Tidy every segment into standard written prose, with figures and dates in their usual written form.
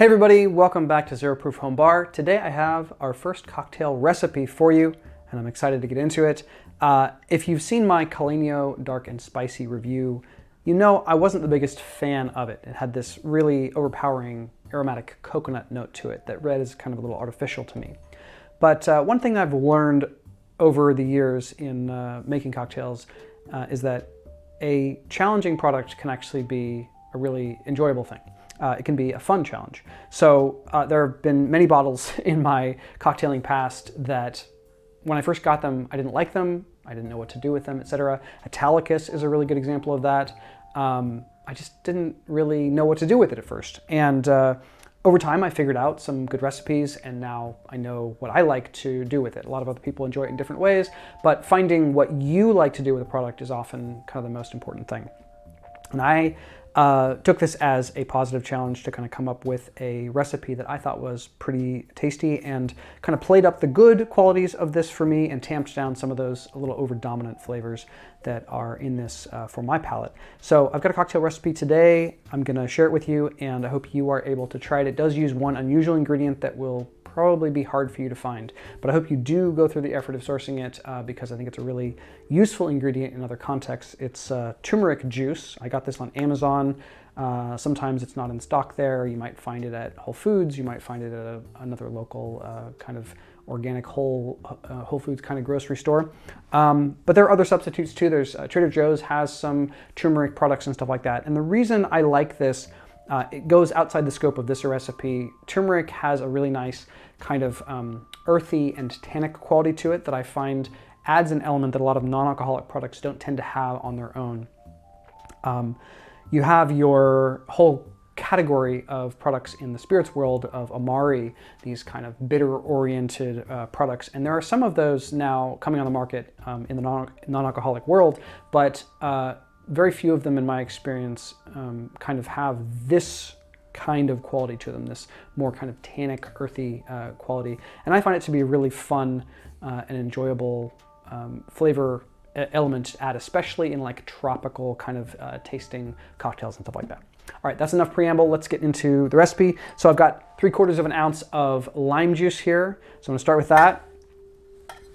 Hey everybody, welcome back to Zero Proof Home Bar. Today I have our first cocktail recipe for you, and I'm excited to get into it. If you've seen my Caleño Dark and Spicy review, you know I wasn't the biggest fan of it. It had this really overpowering aromatic coconut note to it that read as kind of a little artificial to me. But one thing I've learned over the years in making cocktails is that a challenging product can actually be a really enjoyable thing. It can be a fun challenge. So there have been many bottles in my cocktailing past that when I first got them, I didn't like them. I didn't know what to do with them, etc. Italicus is a really good example of that. I just didn't really know what to do with it at first. And over time, I figured out some good recipes, and now I know what I like to do with it. A lot of other people enjoy it in different ways, but finding what you like to do with a product is often kind of the most important thing. And I took this as a positive challenge to kind of come up with a recipe that I thought was pretty tasty and kind of played up the good qualities of this for me and tamped down some of those a little over-dominant flavors that are in this for my palate. So I've got a cocktail recipe today. I'm gonna share it with you, and I hope you are able to try it. It does use one unusual ingredient that will probably be hard for you to find, but I hope you do go through the effort of sourcing it because I think it's a really useful ingredient in other contexts. It's turmeric juice. I got this on Amazon. Sometimes it's not in stock there. You might find it at Whole Foods. You might find it at another local kind of organic Whole Foods kind of grocery store. But there are other substitutes too. There's Trader Joe's has some turmeric products and stuff like that. And the reason I like this, it goes outside the scope of this recipe. Turmeric has a really nice kind of earthy and tannic quality to it that I find adds an element that a lot of non-alcoholic products don't tend to have on their own. You have your whole category of products in the spirits world of Amari, these kind of bitter-oriented products, and there are some of those now coming on the market in the non-alcoholic world, but very few of them, in my experience, kind of have this kind of quality to them, this more kind of tannic, earthy quality. And I find it to be a really fun and enjoyable flavor element to add, especially in like tropical kind of tasting cocktails and stuff like that. All right, that's enough preamble. Let's get into the recipe. So I've got 3/4 of an ounce of lime juice here. So I'm gonna start with that.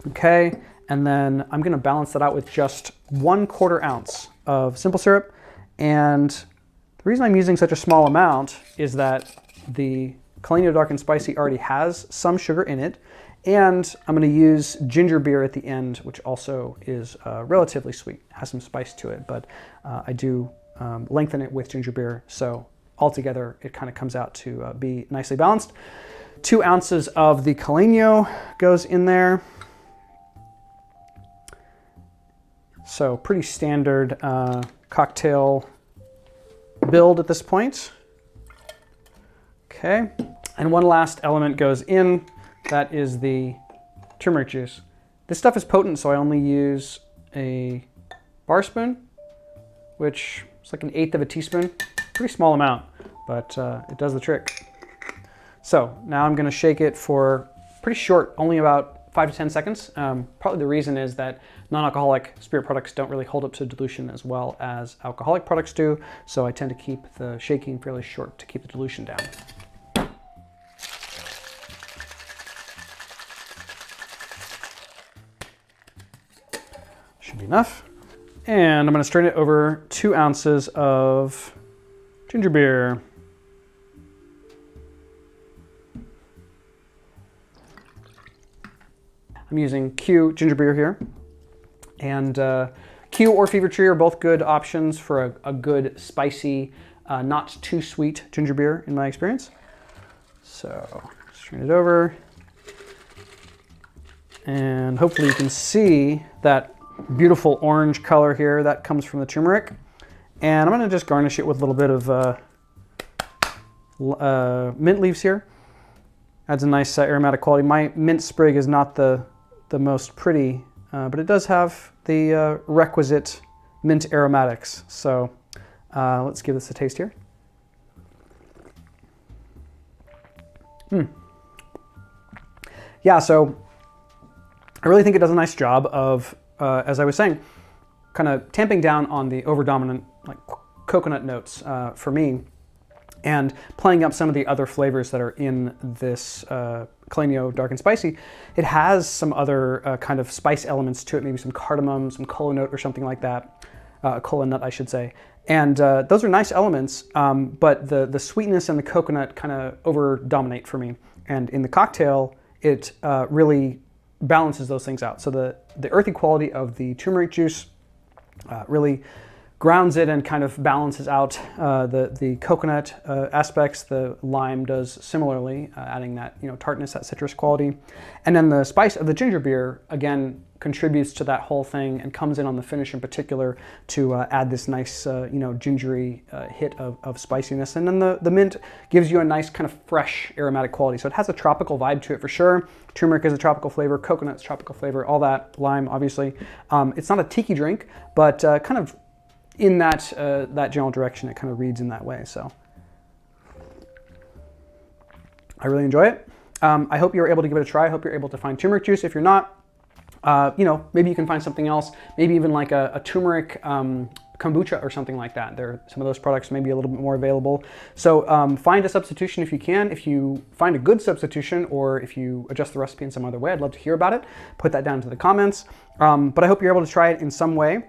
Okay, and then I'm gonna balance that out with just 1/4 ounce of simple syrup. And the reason I'm using such a small amount is that the Caleño Dark and Spicy already has some sugar in it. And I'm going to use ginger beer at the end, which also is relatively sweet, has some spice to it, but I do lengthen it with ginger beer. So altogether, it kind of comes out to be nicely balanced. 2 ounces of the Caleño goes in there. So pretty standard cocktail build at this point. Okay, and one last element goes in. That is the turmeric juice. This stuff is potent, so I only use a bar spoon, which is like 1/8 of a teaspoon. Pretty small amount, but it does the trick. So now I'm gonna shake it for pretty short, only about 5 to 10 seconds. Probably the reason is that non-alcoholic spirit products don't really hold up to dilution as well as alcoholic products do, so I tend to keep the shaking fairly short to keep the dilution down. Should be enough. And I'm going to strain it over 2 ounces of ginger beer. I'm using Q ginger beer here. And Q or Fever Tree are both good options for a good spicy, not too sweet ginger beer in my experience. So strain it over. And hopefully you can see that beautiful orange color here that comes from the turmeric. And I'm going to just garnish it with a little bit of mint leaves here. Adds a nice aromatic quality. My mint sprig is not the most pretty, but it does have the requisite mint aromatics. So let's give this a taste here. Yeah, so I really think it does a nice job of as I was saying, kind of tamping down on the over-dominant like coconut notes for me, And playing up some of the other flavors that are in this Caleño Dark and Spicy, it has some other kind of spice elements to it, maybe some cardamom, some kola note or something like that. Kola nut, I should say. And those are nice elements, but the sweetness and the coconut kind of over-dominate for me. And in the cocktail, it really balances those things out. So the earthy quality of the turmeric juice really grounds it and kind of balances out the coconut aspects. The lime does similarly, adding that tartness, that citrus quality. And then the spice of the ginger beer, again, contributes to that whole thing and comes in on the finish in particular to add this nice gingery hit of spiciness. And then the mint gives you a nice kind of fresh aromatic quality. So it has a tropical vibe to it for sure. Turmeric is a tropical flavor, coconut's tropical flavor, all that, lime obviously. It's not a tiki drink, but kind of in that that general direction, it kind of reads in that way. So I really enjoy it. I hope you're able to give it a try. I hope you're able to find turmeric juice. If you're not, maybe you can find something else, maybe even like a turmeric kombucha or something like that. Some of those products may be a little bit more available. So find a substitution if you can. If you find a good substitution, or if you adjust the recipe in some other way, I'd love to hear about it. Put that down to the comments. But I hope you're able to try it in some way.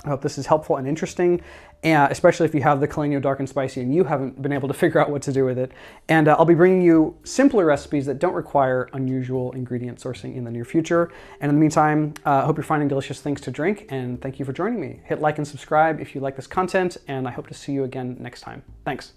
I hope this is helpful and interesting, especially if you have the Caleño Dark and Spicy and you haven't been able to figure out what to do with it. And I'll be bringing you simpler recipes that don't require unusual ingredient sourcing in the near future. And in the meantime, I hope you're finding delicious things to drink, and thank you for joining me. Hit like and subscribe if you like this content, and I hope to see you again next time. Thanks.